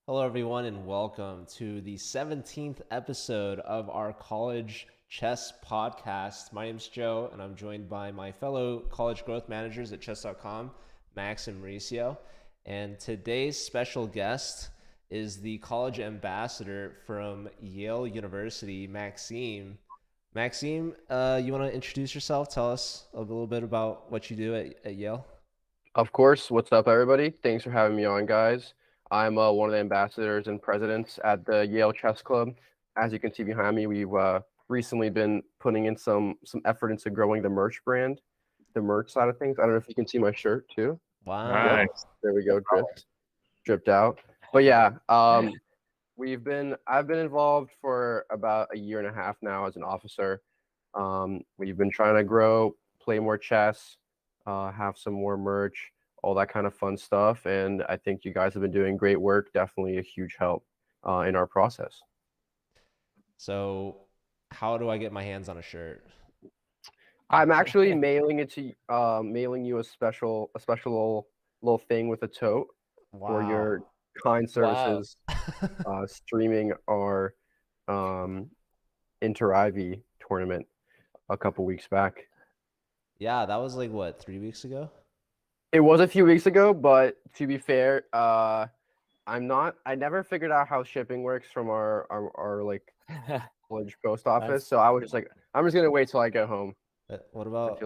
Hello, everyone, and welcome to the 17th episode of our college chess podcast. My name's Joe, and I'm joined by my fellow college growth managers at chess.com, Max and Mauricio. And today's special guest is the college ambassador from Yale University, Maxim. Maxim, you want to introduce yourself? Tell us a little bit about what you do at Yale. Of course. What's up, everybody? Thanks for having me on, guys. I'm one of the ambassadors and presidents at the Yale Chess Club. As you can see behind me, we've recently been putting in some effort into growing the merch brand, the merch side of things. I don't know if you can see my shirt too. Wow. Yep. There we go, dripped out. But yeah, I've been involved for about a year and a half now as an officer. We've been trying to grow, play more chess, have some more merch, all that kind of fun stuff. And I think you guys have been doing great work. Definitely a huge help in our process. So, how do I get my hands on a shirt? I'm actually mailing you a special little thing with a tote for your kind services streaming our Inter Ivy tournament a couple weeks back. Yeah, that was like what, 3 weeks ago? It was a few weeks ago, but to be fair, I never figured out how shipping works from our like college post office. So I was just like, I'm just gonna wait till I get home. What about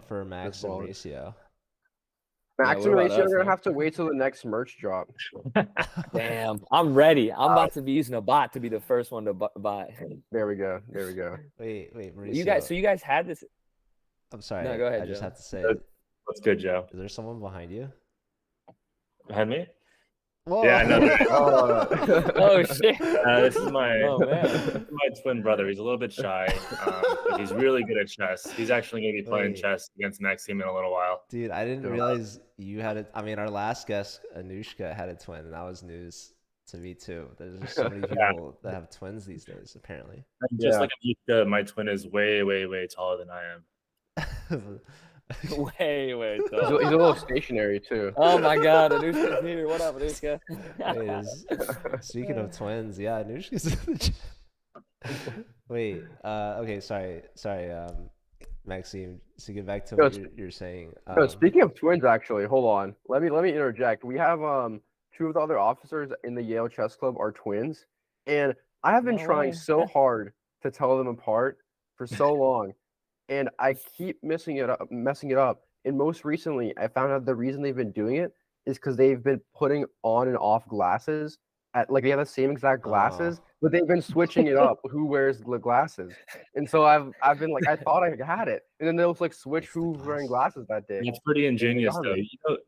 for Max and wallet. Mauricio? Max and Mauricio are gonna have to wait till the next merch drop. Damn, I'm ready. I'm about to be using a bot to be the first one to buy. There we go. Wait, Mauricio. You guys had this. I'm sorry. No, go ahead, I just Joe. have to say, What's good, Joe? is there someone behind you? Behind me? Whoa. Yeah, no. Oh shit! This is my man. my twin brother. He's a little bit shy, but he's really good at chess. He's actually going to be playing chess against Maxim in a little while. Dude, I didn't realize you had it. I mean, our last guest, Anushka, had a twin, and that was news to me too. There's just so many people that have twins these days, apparently. Just like Anushka, my twin is way, way, way taller than I am. Way he's a little stationary too. Oh my god, Anushka's here. What up, Anushka? Speaking of twins, yeah, Anushka's in the chat. Wait, okay, sorry, Maxime. To get back to what you're saying. Speaking of twins, actually, hold on. Let me interject. We have two of the other officers in the Yale Chess Club are twins, and I have been trying so hard to tell them apart for so long. And I keep messing it up. And most recently, I found out the reason they've been doing it is because they've been putting on and off glasses they have the same exact glasses, but they've been switching it up. Who wears the glasses? And so I've been like, I thought I had it, and then they'll like switch who's wearing glasses that day. It's pretty ingenious, though.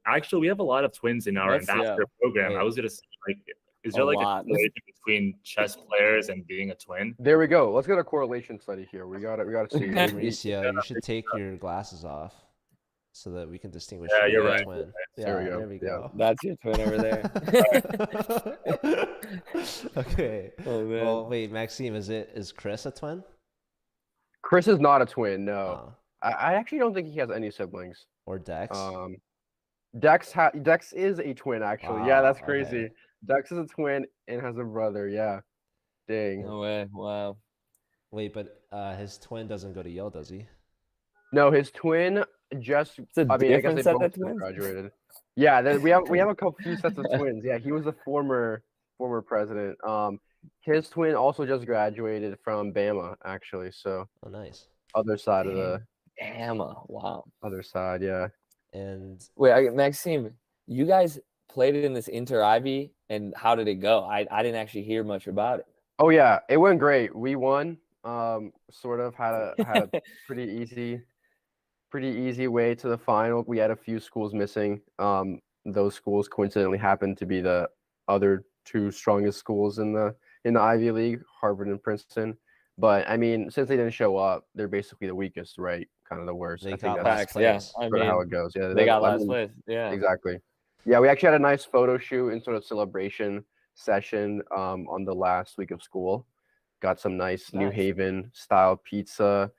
Actually, we have a lot of twins in our ambassador program. I was gonna say, like, is there like a correlation between chess players and being a twin? There we go. Let's get a correlation study here. We gotta see. Mauricio, you should take your glasses off so that we can distinguish. Yeah, you're right. Twin. There we go. There we go. That's your twin over there. Okay. Oh man. Well, wait, Maxime, is Chris a twin? Chris is not a twin. No, I actually don't think he has any siblings. Or Dex. Dex is a twin, actually. Yeah, that's crazy. Okay. Dex is a twin and has a brother. Yeah. Dang. No way. Wow. Wait, but his twin doesn't go to Yale, does he? No, his twin just. I guess they both graduated. Yeah, we have a few sets of twins. Yeah, he was the former president. His twin also just graduated from Bama, actually. So. Oh, nice. Other side of the. Bama. Wow. Other side, yeah. And wait, Maxime, you guys played it in this Inter Ivy, and how did it go? I didn't actually hear much about it. Oh yeah, it went great. We won. Sort of had a pretty easy way to the final. We had a few schools missing. Those schools coincidentally happened to be the other two strongest schools in the Ivy League, Harvard and Princeton. But I mean, since they didn't show up, they're basically the weakest, right? Kind of the worst. They I think got that's sort of how it goes. Yeah, they got last place. Yeah, exactly. Yeah, we actually had a nice photo shoot and sort of celebration session on the last week of school. Got some nice New Haven style pizza.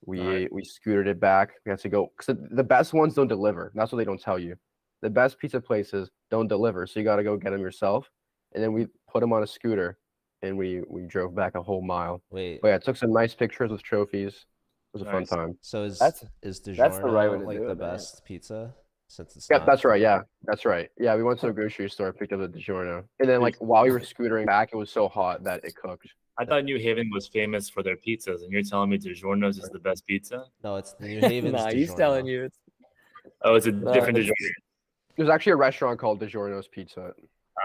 We scooted it back. We had to go because the best ones don't deliver. That's what they don't tell you. The best pizza places don't deliver, so you got to go get them yourself. and then we put him on a scooter, and we drove back a whole mile. Wait. But yeah, took some nice pictures with trophies. It was a fun Nice. time. So is That's the right way DiGiorno to like do the it, man. best pizza? Since it's Yeah, not. that's right. Yeah, that's right. Yeah, we went to a grocery store, picked up the DiGiorno, and then like while we were scootering back, it was so hot that it cooked. I thought New Haven was famous for their pizzas, and you're telling me DiGiorno's is the best pizza? No, it's New Haven's Nah, DiGiorno. he's telling you it's. Oh, it's a different DiGiorno. There's actually a restaurant called DiGiorno's Pizza.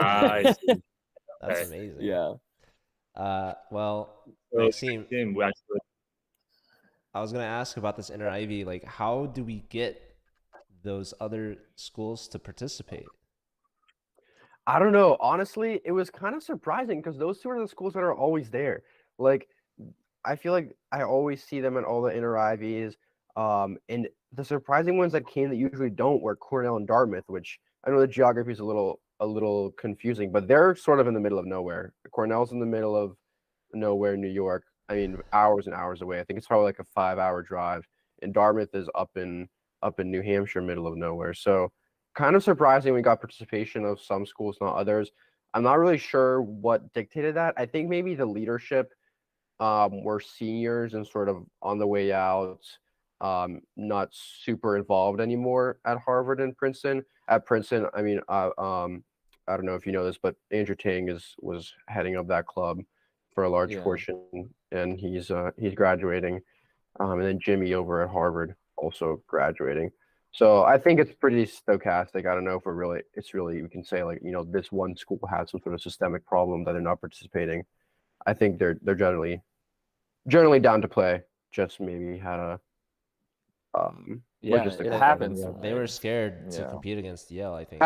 I see. That's Okay. amazing. Yeah. Well, So, Maxim, we actually, I was gonna ask about this inter Ivy. Like, how do we get those other schools to participate? I don't know. Honestly, it was kind of surprising because those two are the schools that are always there. Like, I feel like I always see them in all the inter Ivies. And the surprising ones that came that usually don't were Cornell and Dartmouth, which I know the geography is a little confusing, but they're sort of in the middle of nowhere. Cornell's in the middle of nowhere, New York. I mean, hours and hours away. I think it's probably like a 5-hour drive. And Dartmouth is up in New Hampshire, middle of nowhere. So kind of surprising we got participation of some schools, not others. I'm not really sure what dictated that. I think maybe the leadership were seniors and sort of on the way out, not super involved anymore at Harvard and Princeton. At Princeton, I mean, I don't know if you know this, but Andrew Tang was heading up that club for a large portion, and he's graduating. And then Jimmy over at Harvard also graduating. So I think it's pretty stochastic. I don't know if it's really we can say like, you know, this one school has some sort of systemic problem that they're not participating. I think they're generally down to play. Just maybe had a it happens. They were scared to compete against Yale, I think.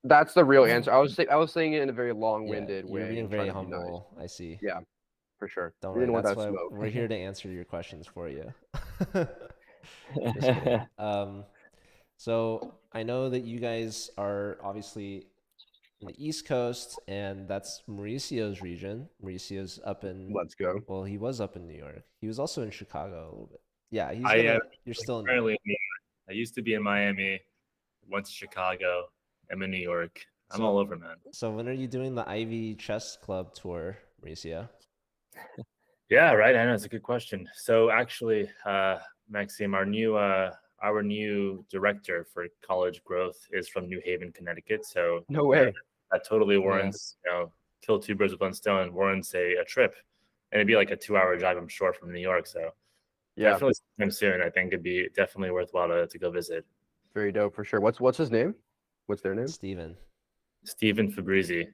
That's the real answer. I was saying it in a very long-winded way. You're being very humble. Nice. I see. Yeah, for sure. Don't worry. That's why we're here to answer your questions for you. Just kidding. So I know that you guys are obviously in the East Coast, and that's Mauricio's region. Mauricio's up in. Let's go. Well, he was up in New York. He was also in Chicago a little bit. Yeah, you're still in. Currently in New York. I used to be in Miami. Went to Chicago. I'm in New York. I'm all over, man. So when are you doing the Ivy Chess Club tour, Mauricio? Yeah, right. I know, it's a good question. So actually, Maxim, our new director for college growth is from New Haven, Connecticut. So no way. That totally warrants, kill two birds with one stone, warrants a trip. And it'd be like a 2-hour drive, I'm sure, from New York. So definitely sometime soon. I think it'd be definitely worthwhile to go visit. Very dope for sure. What's his name? What's their name? Steven Fabrizi.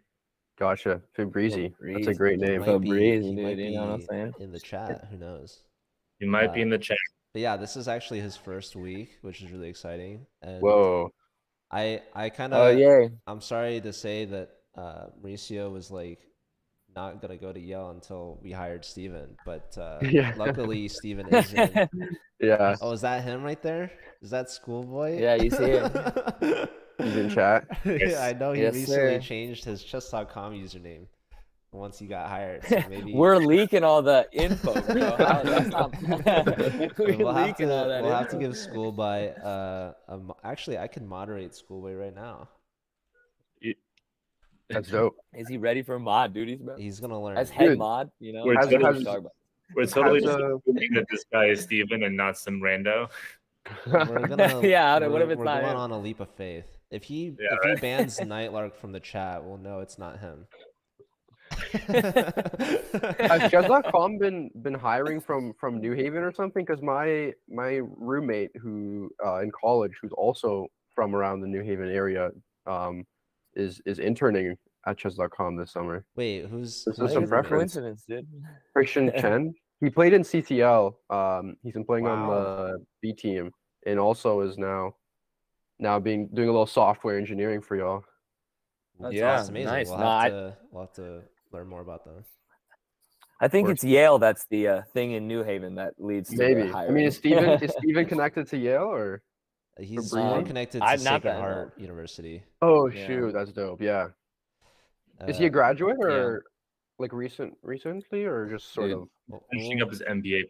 Gotcha. Fabrizi. That's a great name. Fabrizi, dude. You know what I'm saying? In the chat. Who knows? He might be in the chat. But yeah, this is actually his first week, which is really exciting. And whoa. I kind of I'm sorry to say that Mauricio was like not gonna go to Yale until we hired Steven, but luckily Steven is in. Yeah. Oh, is that him right there? Is that schoolboy? Yeah, he's here. He's in chat. Yeah, I know he recently changed his chess.com username once he got hired. So maybe we're leaking all the info, bro. We'll have to give Schoolboy actually I can moderate Schoolboy right now. That's dope. Is he ready for mod duties, bro? He's gonna learn. As head mod, you know. We're totally thinking that this guy is Steven and not some rando. We're gonna, what if it's we're not going him? on a leap of faith. If he bans Nightlark from the chat, we'll know it's not him. Has Chess.com been hiring from New Haven or something? Because my roommate who in college, who's also from around the New Haven area, is interning at Chess.com this summer. Wait, who's some preference? Coincidence, dude. Christian Chen. He played in CTL. He's been playing on the B team, and also is now doing a little software engineering for y'all. That's amazing. Nice. We'll have to learn more about them. I think it's Yale that's the thing in New Haven that leads to maybe. The I mean, is Steven connected to Yale or? He's more connected to Sacred Heart University. Oh shoot, that's dope. Yeah. Is he a graduate or? like recently, or just sort Dude. of? Finishing up his MBA.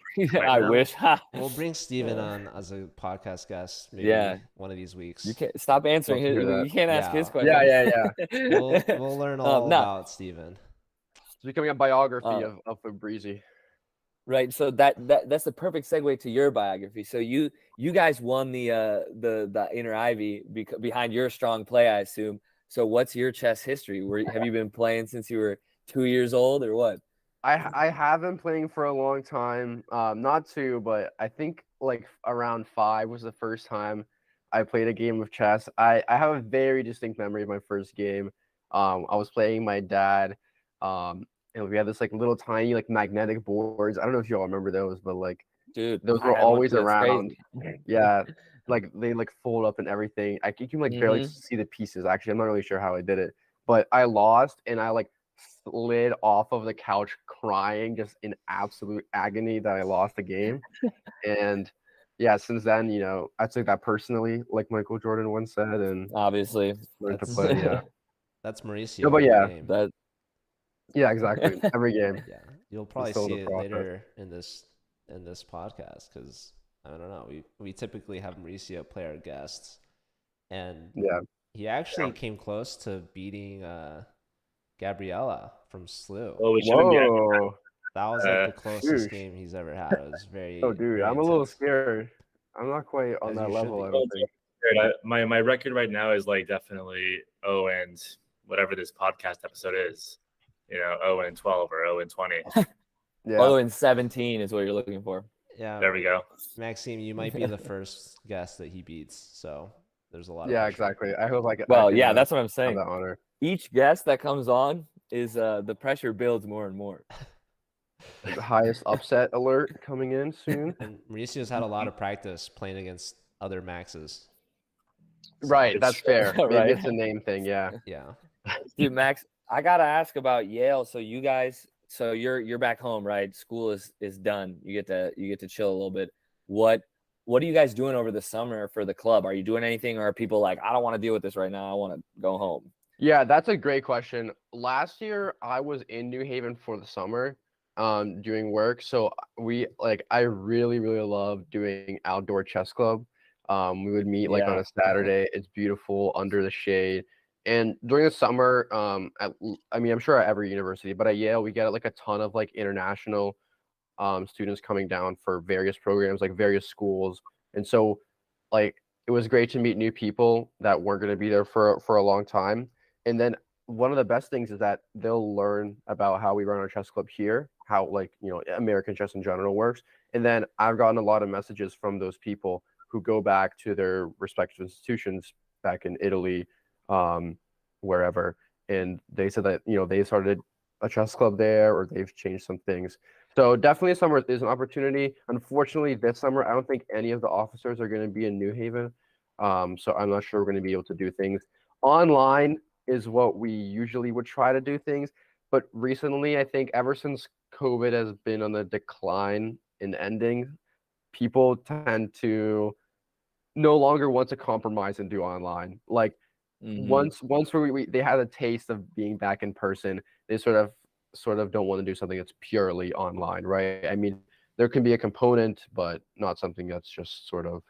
I now. wish. We'll bring Steven on as a podcast guest maybe Yeah. one of these weeks. You can't stop answering Love to his. hear that. You can't ask his Yeah. questions. Yeah. We'll learn all no. about Steven. It's becoming a biography of Fabrizi. Right. So that's the perfect segue to your biography. So you guys won the Inter Ivy behind your strong play, I assume. So what's your chess history? Have you been playing since you were 2 years old or what? I have been playing for a long time. Not 2, but I think like around 5 was the first time I played a game of chess. I have a very distinct memory of my first game. I was playing my dad. And we had this like little tiny like magnetic boards. I don't know if y'all remember those, but like Dude, those I were had one always too, that's around. crazy. Yeah, like they like fold up and everything. You can like barely see the pieces. Actually, I'm not really sure how I did it, but I lost and I like slid off of the couch crying, just in absolute agony that I lost the game. And yeah, since then, I took that personally, like Michael Jordan once said, and Obviously. learned to That's- play. Yeah, That's Mauricio. No, but every yeah, game. yeah, exactly. Every game. Yeah, you'll probably still in see the it process. later in this podcast because I don't know. We typically have Mauricio play our guests, and Yeah. he actually came close to beating Gabriella from SLU. Oh, we shouldn't be. Whoa. That was like the closest Shoosh. game he's ever had. It was very. Oh, dude, very I'm a little intense. scared. I'm not quite on As that you should level. be. I don't think. My record right now is like definitely 0 and whatever this podcast episode is. 0 and 12 or 0 and 20. Yeah. 0 and 17 is what you're looking for. Yeah, There we go. Maxime, you might be the first guest that he beats. So there's a lot. Yeah, of pressure. exactly. I hope I can. Well, I can, yeah, that's what I'm have saying. that honor. Each guest that comes on is the pressure builds more and more. The highest upset alert coming in soon. And Mauricio's had a lot of practice playing against other Maxes. Right, that's fair. Maybe Right. it's a name thing. Yeah. Yeah. Dude, Max, I gotta ask about Yale. So you guys, you're back home, right? School is done. You get to chill a little bit. What are you guys doing over the summer for the club? Are you doing anything, or are people like, I don't want to deal with this right now, I want to go home? Yeah, that's a great question. Last year I was in New Haven for the summer, doing work. So I really, really love doing outdoor chess club. We would meet like on a Saturday. It's beautiful under the shade. And during the summer, I'm sure at every university, but at Yale, we get like a ton of like international students coming down for various programs, like various schools. And so like it was great to meet new people that weren't going to be there for a long time. And then one of the best things is that they'll learn about how we run our chess club here, how American chess in general works. And then I've gotten a lot of messages from those people who go back to their respective institutions back in Italy, wherever, and they said that they started a chess club there, or they've changed some things. So definitely summer is an opportunity. Unfortunately, this summer I don't think any of the officers are going to be in New Haven, so I'm not sure we're going to be able to do things online. Is what we usually would try to do things, but recently I think ever since COVID has been on the decline in ending, people tend to no longer want to compromise and do online. Like once they had a taste of being back in person, they sort of don't want to do something that's purely online, right? I mean, there can be a component, but not something that's just sort of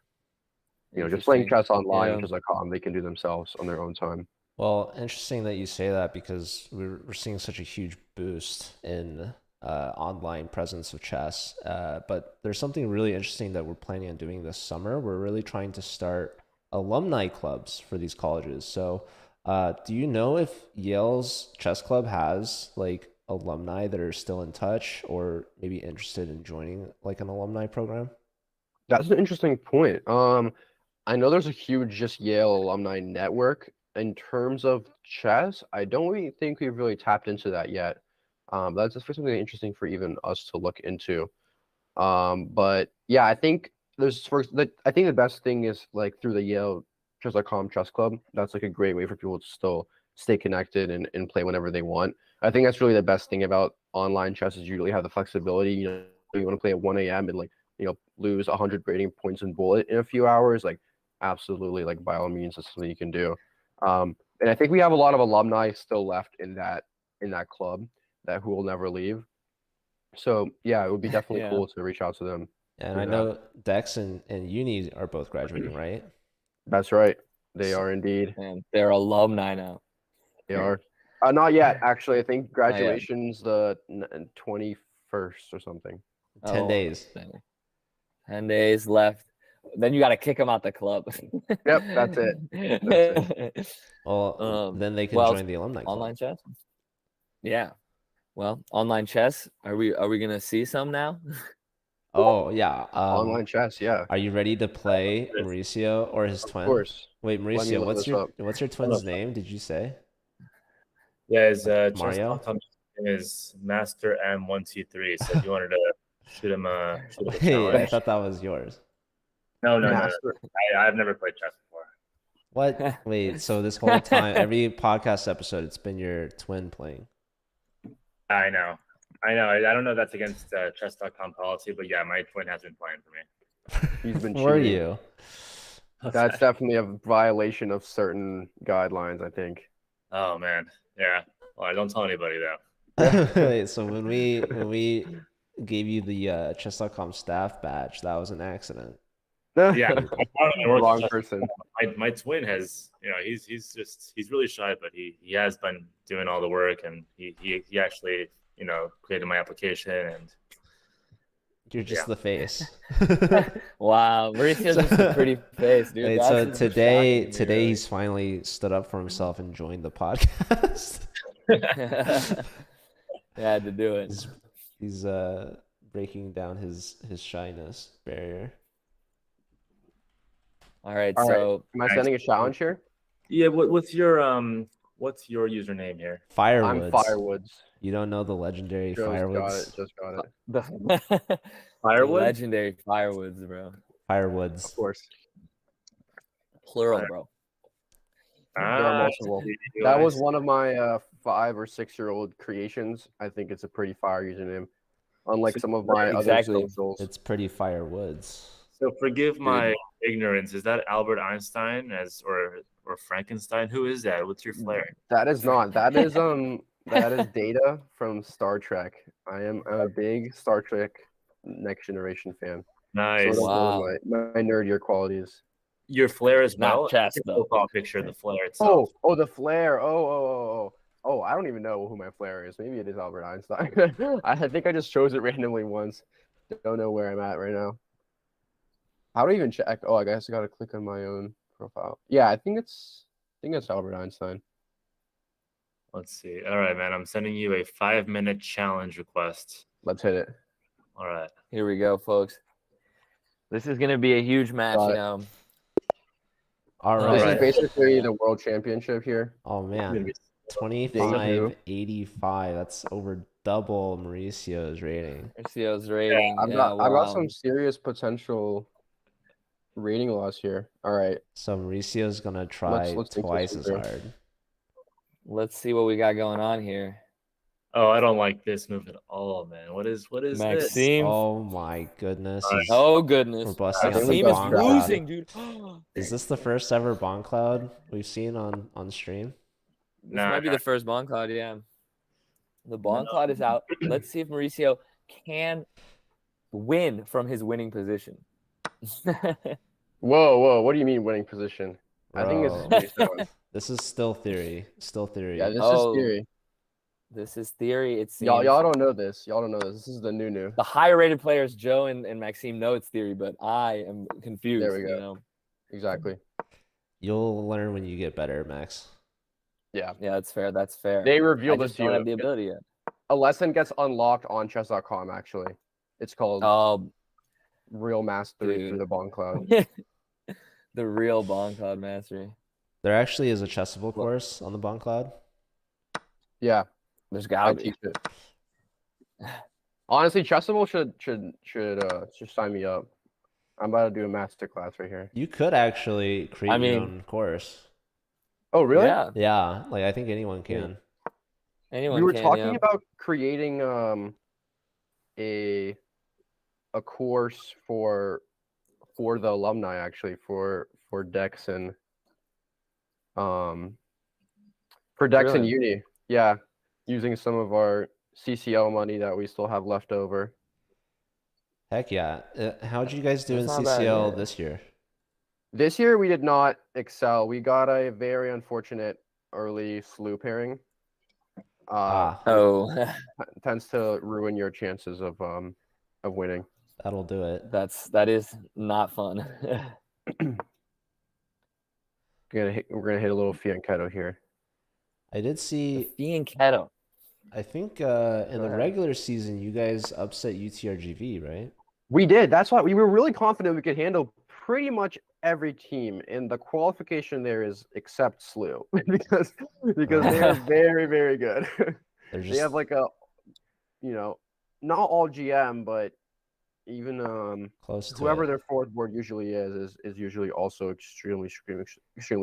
just playing chess online, which is like they can do themselves on their own time. Well, interesting that you say that, because we're seeing such a huge boost in online presence of chess. But there's something really interesting that we're planning on doing this summer. We're really trying to start alumni clubs for these colleges. So do you know if Yale's chess club has like alumni that are still in touch or maybe interested in joining like an alumni program? That's an interesting point. I know there's a huge just Yale alumni network. In terms of chess, I don't really think we've really tapped into that yet. That's just something interesting for even us to look into. But yeah, I think I think the best thing is like through the Yale chess.com chess club. That's like a great way for people to still stay connected and play whenever they want. I think that's really the best thing about online chess is you really have the flexibility. You want to play at 1 a.m. and lose 100 rating points in bullet in a few hours. Like absolutely, like by all means, that's something you can do. And I think we have a lot of alumni still left in that club. who will never leave. So yeah, it would be definitely Yeah. cool to reach out to them. And for I that. know Dex and Uni are both graduating, right? That's right. They are indeed. And they're alumni now. They are. Not yet, actually. I think yet. graduation's the 21st or something. 10 days. 10 days left. Then you got to kick them out the club. Yep, that's it. Well, then they can join the alumni club. Online chess. Yeah. Well, online chess. Are we gonna see some now? Oh yeah. Online chess, yeah. Are you ready to play Mauricio or his twin? Of course. Wait, Let me Mauricio, look what's your twin's name? Did you say? Yeah, his Mario? chess is Master M123. So if you wanted to shoot him a Wait, I challenge. thought that was yours. No. Master. I've never played chess before. What? Wait, so this whole time, every podcast episode, it's been your twin playing. I know. I don't know if that's against chess.com policy, but yeah, my twin has been playing for me. He's been Were cheating. you? That's definitely a violation of certain guidelines, I think. Oh man, yeah. Well, don't tell anybody though. Wait, so when we gave you the chess.com staff badge, that was an accident. Yeah, Wrong person. My twin has, he's really shy, but he has been doing all the work, and he actually created my application, and You're just the face. Wow, Mauricio's just a pretty face, dude. Wait, That's so just today shocking to me, he's finally stood up for himself and joined the podcast. really. I had to do it. He's breaking down his shyness barrier. All right, All so Am I sending a challenge here? yeah. What's your username here? Firewoods. I'm Firewoods. You don't know the legendary Firewoods? Just got it. the Firewood. legendary Firewoods, bro. Firewoods. Of course. Plural, bro. There are multiple. That was one of my 5 or 6-year-old creations. I think it's a pretty fire username. Unlike some of my Exactly. other socials. It's pretty Firewoods. So forgive my ignorance. Is that Albert Einstein or Frankenstein? Who is that? What's your flair? That is not. That is that is Data from Star Trek. I'm a big Star Trek Next Generation fan. Nice. So that's Wow. one of my nerdier qualities. Your flair as Not well. chess, though. Profile picture of the flair itself. Oh, the flare. Oh, I don't even know who my flare is. Maybe it is Albert Einstein. I think I just chose it randomly once. Don't know where I'm at right now. How do I even check? Oh, I guess I gotta click on my own profile. Yeah, I think it's Albert Einstein. Let's see. All right, man. I'm sending you a 5-minute challenge request. Let's hit it. All right. Here we go, folks. This is gonna be a huge match, Got it. now. All This right. is basically the world championship here. Oh man. Deja 2585. That's over double Mauricio's rating. Mauricio's rating. I've yeah, got wow. some serious potential rating loss here. All right. So Mauricio's gonna try let's think twice this as through. hard. Let's see what we got going on here. Oh, I don't like this move at all, man. What is this? Maxim. Oh my goodness. Oh goodness. We're busting out the Maxim is bomb cloud. losing, dude. Is this the first ever Bon Cloud we've seen on stream? This might be the first Bon Cloud, yeah. The Bon Cloud is out. Let's see if Mauricio can win from his winning position. Whoa. What do you mean winning position? I think Bro. it's based This is still theory. Still theory. Yeah, this Oh. is theory. This is theory. It seems. Y'all don't know this. Y'all don't know this. This is the new. The higher rated players, Joe and Maxime, know it's theory, but I am confused. There we go. You know? Exactly. You'll learn when you get better, Max. Yeah. Yeah, that's fair. That's fair. They I revealed this just to don't you. have the ability yet. A lesson gets unlocked on chess.com, actually. It's called Oh, Real Mastery dude. through the Bon Cloud. the real Bon Cloud mastery. There actually is a Chessable course on the Bon Cloud. Yeah, There's I gotta be. teach it. Honestly, Chessable should sign me up. I'm about to do a master class right here. You could actually create your own course. Oh, really? Yeah, Yeah, like I think anyone can. anyone We were can, talking yeah. about creating a course for the alumni, actually, for Dex and for Dex and Really? Uni. Yeah, using some of our CCL money that we still have left over. Heck yeah. How'd you guys do in That's not bad, CCL yeah. this year? This year we did not excel. We got a very unfortunate early SLU pairing. Oh, Tends to ruin your chances of winning. That'll do it. that is not fun. We're gonna hit a little fianchetto here. I did see. Being keto. I think in Go the ahead. regular season, you guys upset UTRGV, right? We did. That's why we were really confident we could handle pretty much every team. And the qualification there is except SLU because they're very, very good. They're They just have like a, not all GM, but even close to whoever it. their fourth board usually is usually also extremely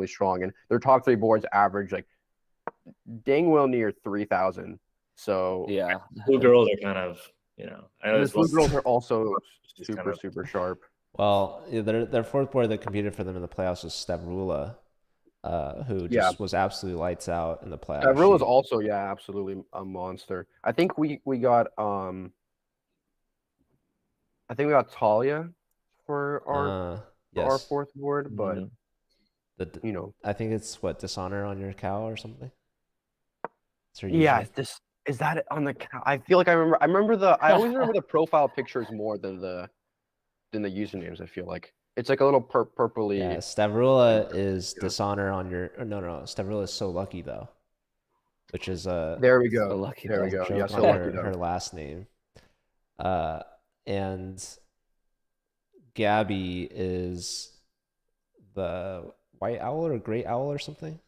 strong. And their top three boards average like dang well near 3,000. So Yeah. Blue girls are kind of, I know the there's Blue one- girls are also She's super, kind of- super sharp. Well, yeah, their fourth board that competed for them in the playoffs was Stavrula, who just was absolutely lights out in the playoffs. Avril is also absolutely a monster. I think we got Talia for our yes. fourth board, but Mhm. I think it's what, Dishonor on your cow or something. It's her yeah, username. is that on the I feel like I always remember the profile pictures more than the usernames. I feel like it's like a little purpley. Yeah, Stavrula is Dishonor on your. No, Stavrula is So Lucky though, which is There we go. So lucky There we though. go. joke Yeah, on So Lucky her last name. And Gabby is the White Owl or Great Owl or something.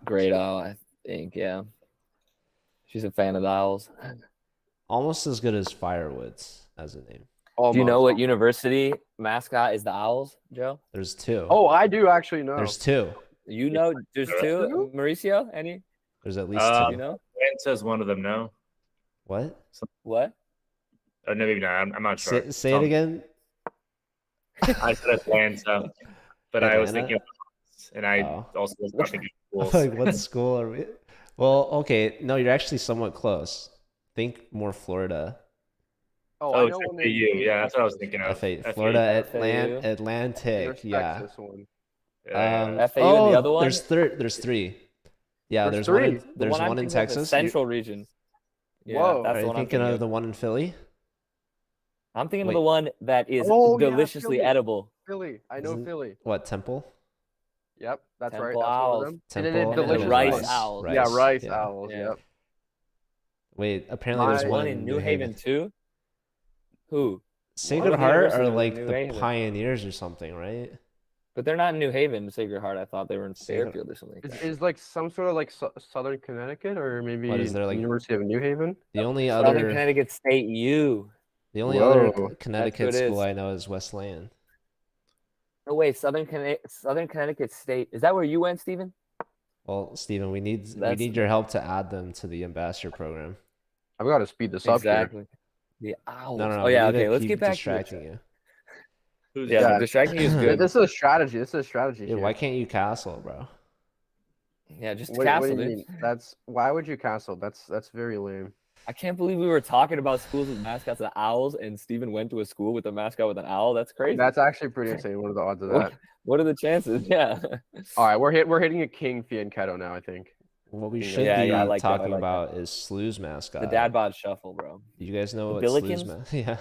Great owl, I think. Yeah. She's a fan of the owls. Almost as good as Firewoods as a name. Do you know what university mascot is the owls, Joe? There's two. Oh, I do actually know. There's two. You know, there's two. Mauricio, any? There's at least two. You know Ryan says one of them. No. what? Oh, no, maybe not. I'm not sure. Say it again. I said Atlanta, but I was Atlanta? thinking, and I also was thinking schools. Like, what school are we? Well, okay. No, you're actually somewhat close. Think more Florida. Oh, Oh, I know one FAU. Yeah, that's what I was thinking of. Florida FAU. Atlantic. Yeah. This one. Yeah. FAU and the other one? There's three. Yeah, There's one. three. The one I'm one in thinking of is Texas. Central region. Yeah, Whoa. that's Are the you one I'm thinking thinking of of. the one in Philly? I'm thinking Wait. of the one that is Oh, yeah, deliciously Philly. edible. Philly. I know Isn't- Philly. What, Temple? Yep, that's right. Temple That's one Owls. of them. Temple then and delicious then Rice ones. Owls. Yeah, Rice yeah. Owls. Yeah. Yep. Wait, apparently there's My- one One in New Haven too. Who? Sacred What Heart university are was in like New the Haven? pioneers or something, right? But they're not in New Haven, Sacred Heart. I thought they were in Sacred- Fairfield or something. Like that. Is like some sort of like Southern Connecticut or maybe What, is there, like- University of New Haven? The only Southern other Connecticut State U. other Whoa. Connecticut That's what it school is. I know is Wesleyan. No wait, Southern Connecticut State. Is that where you went, Stephen? Well, Steven, we need That's- your help to add them to the ambassador program. I've got to speed this up here. Exactly. The Owls. No, Oh we yeah, need to okay. Let's keep get back to distracting you. Who's Yeah, Yeah. distracting you is good. This is a strategy. This is a strategy. Yeah, here. why can't you castle, bro? Yeah, just What castle, do you dude. mean? Why would you castle? That's very lame. I can't believe we were talking about schools with mascots of owls, and Steven went to a school with a mascot with an owl. That's crazy. That's actually pretty insane. What are the odds of that? What are the chances? Yeah. All right, we're hitting a king fianchetto now. I think. What we Yeah, should yeah, be I like that, I talking like about is SLU's mascot. The dad bod shuffle, bro. You guys know The what SLU's Billikens? mascot? Yeah.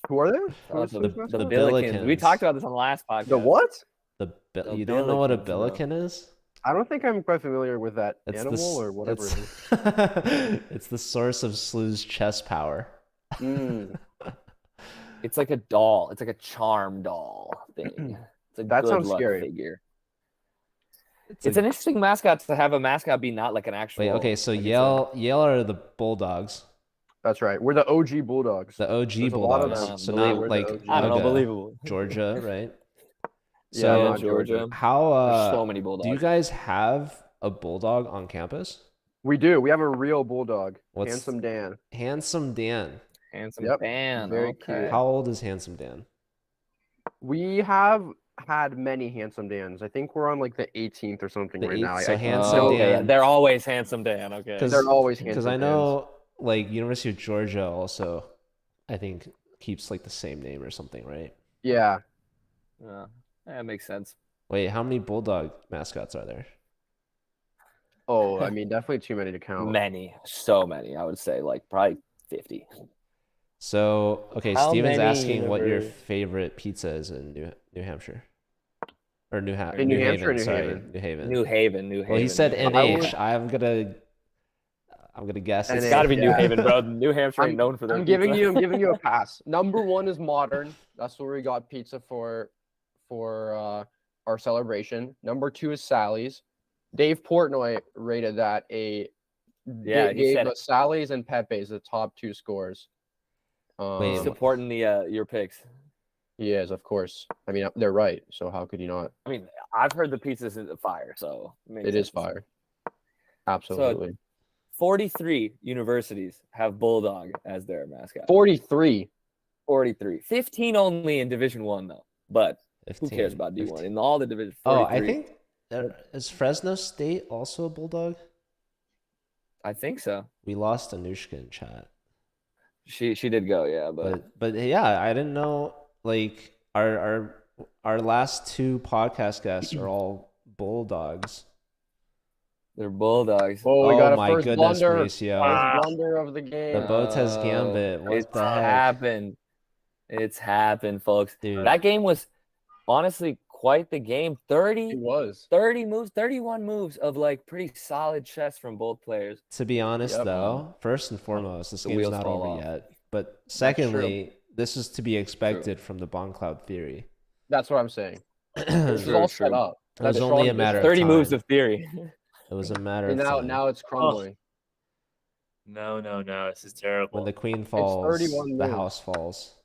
Who are they? Who Oh, is the this the mascot? the Billikens. Billikens. We talked about this on the last podcast. The what? The You don't know what a Billikens, bro. billiken is? I don't think I'm quite familiar with that It's animal or whatever it is. It's the source of SLU's chess power. Mm. It's like a doll. It's like a charm doll thing. It's a That good sounds luck scary. figure. It's It's an interesting mascot to have a mascot be not like an actual. Wait, okay, so like it's Yale are the Bulldogs, That's right. We're the OG Bulldogs. the OG There's a lot of Bulldogs. them. So not We're the like OG. I don't know, Uga, believable. Georgia, right? Yeah, So not Georgia. how There's so many bulldogs. do you guys have a bulldog on campus? We do. We have a real bulldog. What's- Handsome Dan. Handsome Dan. Handsome Yep, Dan. very Okay. cute. How old is Handsome Dan? We have had many Handsome Dans. I think we're on like the 18th or something The right now. 8th, so I Handsome Oh, okay. Dan. They're always handsome Dan. Okay. Because They're always handsome. Because I know like University of Georgia also, I think keeps like the same name or something, right? Yeah. Yeah, that makes sense. Wait, how many Bulldog mascots are there? Oh, I mean, definitely too many to count. Many, so many. I would say like probably 50. So, okay, How Steven's many asking what your universe- favorite pizza is in New Hampshire. Or In New New Hampshire or Haven, New sorry, Haven? New Haven. New Haven, New Haven. Well, he said New Haven. NH. I'm gonna guess It's NH, got to be New yeah. Haven, bro. New Hampshire ain't known for their I'm pizza. giving you a pass. Number 1 is Modern. That's where we got pizza for our celebration. Number 2 is Sally's. Dave Portnoy rated that he gave said Sally's and Pepe's the top 2 scores. Wait, supporting the your picks. He is, of course. I mean, they're right. So how could you not? I mean, I've heard the pizza's fire, so It is fire. Absolutely. 43 universities have Bulldog as their mascot. 43. 43. 15 only in Division 1 though. But 15. who cares about D1? 15. In all the divisions. Oh, I think is Fresno State also a Bulldog? I think so. We lost Anushka in chat. She did go, yeah, But yeah, I didn't know. Like our last 2 podcast guests are all Bulldogs. they're Bulldogs. Oh, we got a my first goodness, blunder. Mauricio. First blunder of the game. The Botes Gambit. What It's the heck? happened. It's happened, folks. Dude. That game was honestly quite the game. 30 It was. 30 moves, 31 moves of like pretty solid chess from both players. To be honest, Yep. though, first and foremost, this The game's wheels not fall over off. yet. But secondly, this is to be expected from the Bomb Cloud theory. That's what I'm saying. This is True, all true. set up. It was That's only a Sean matter of 30 moves time. of theory. It was a matter And of time. now it's crumbling. No. This is terrible. When the queen falls, 31 the moves. house falls.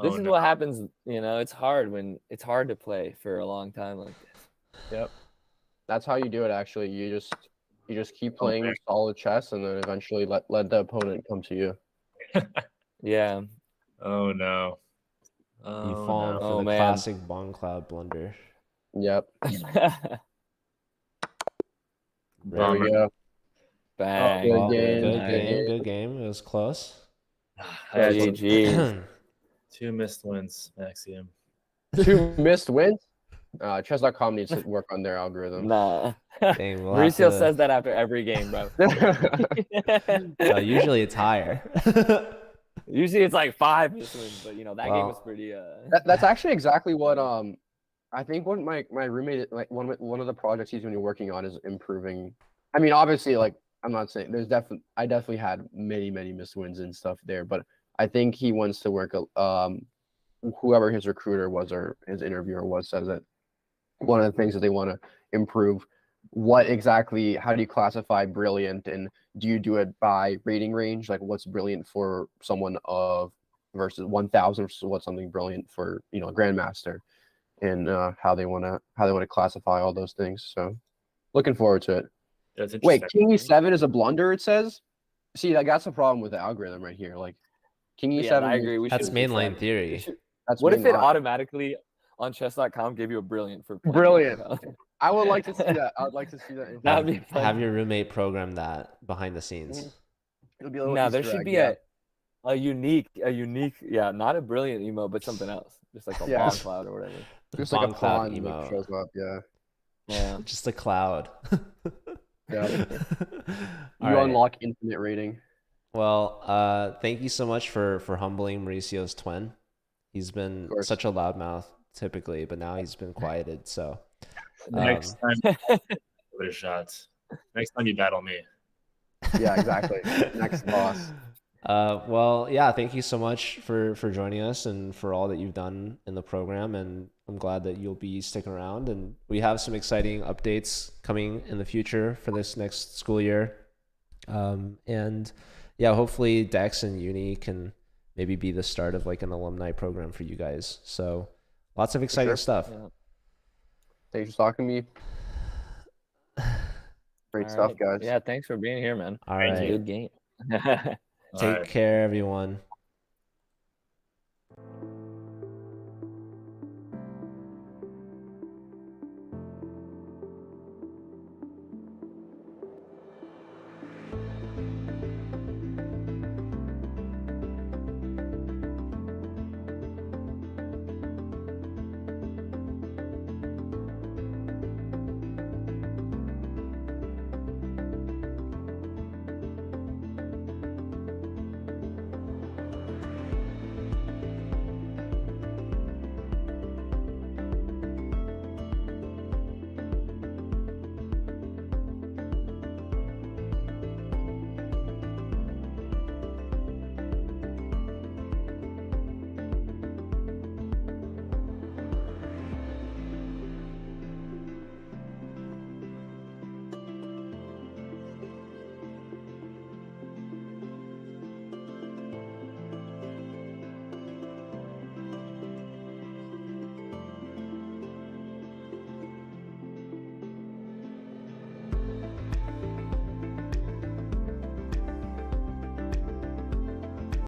This is what happens, it's hard to play for a long time like this. Yep. That's how you do it. Actually, you just keep playing solid chess, and then eventually let the opponent come to you. Yeah. Oh no. You've fallen for Oh, the man. classic Bomb Cloud blunder. Yep. There we Bummer. go. Bang. Good Well, game, good game. It was close. GG. 2 missed wins, Maxim. 2 missed wins. Chess.com needs to work on their algorithm. Nah. Dang, we'll have Mauricio to- says that after every game, bro. Usually it's higher. Usually it's like 5 missed wins, but that game Wow. was pretty That's actually exactly what I think what my roommate, like one of the projects he's going to be working on is improving. I mean, obviously, like I'm not saying I definitely had many missed wins and stuff there, but I think he wants to work whoever his recruiter was or his interviewer was says that one of the things that they want to improve, how do you classify brilliant, and do you do it by rating range, like what's brilliant for someone of versus 1,000 versus what's something brilliant for a grandmaster, and how they want to classify all those things. So looking forward to it. That's Wait, interesting. King E7 is a blunder, it says? See, that's the problem with the algorithm right here. Like King E7 Yeah, I agree. That's should- mainline theory. That's What if it mainline. automatically on chess.com gave you a brilliant for playing Brilliant. Bomb I would like to see that. I would like to see that. That'd be fun. Have your roommate program that behind the scenes. It'll be a little No, there Easter should egg, be yeah. a unique, not a brilliant emote, but something else, just like a Yeah. bomb cloud or whatever. Just like a Bomb Cloud pawn emote. that shows up. Yeah. Yeah. Just a cloud. Yeah. You All right. unlock infinite rating. Well, thank you so much for humbling Mauricio's twin. He's been course. such a loudmouth typically, but now he's been quieted. So Next time, give it a shot. Next time you battle me. Yeah, exactly. Next boss. Well, yeah, thank you so much for joining us and for all that you've done in the program. And I'm glad that you'll be sticking around. And we have some exciting updates coming in the future for this next school year. And yeah, hopefully Dex and Uni can maybe be the start of like an alumni program for you guys. So lots of exciting sure. stuff. Yeah. Thanks for talking to me. Great All stuff, right. guys. Yeah, thanks for being here, man. All Thank right. Good game. Take care, everyone.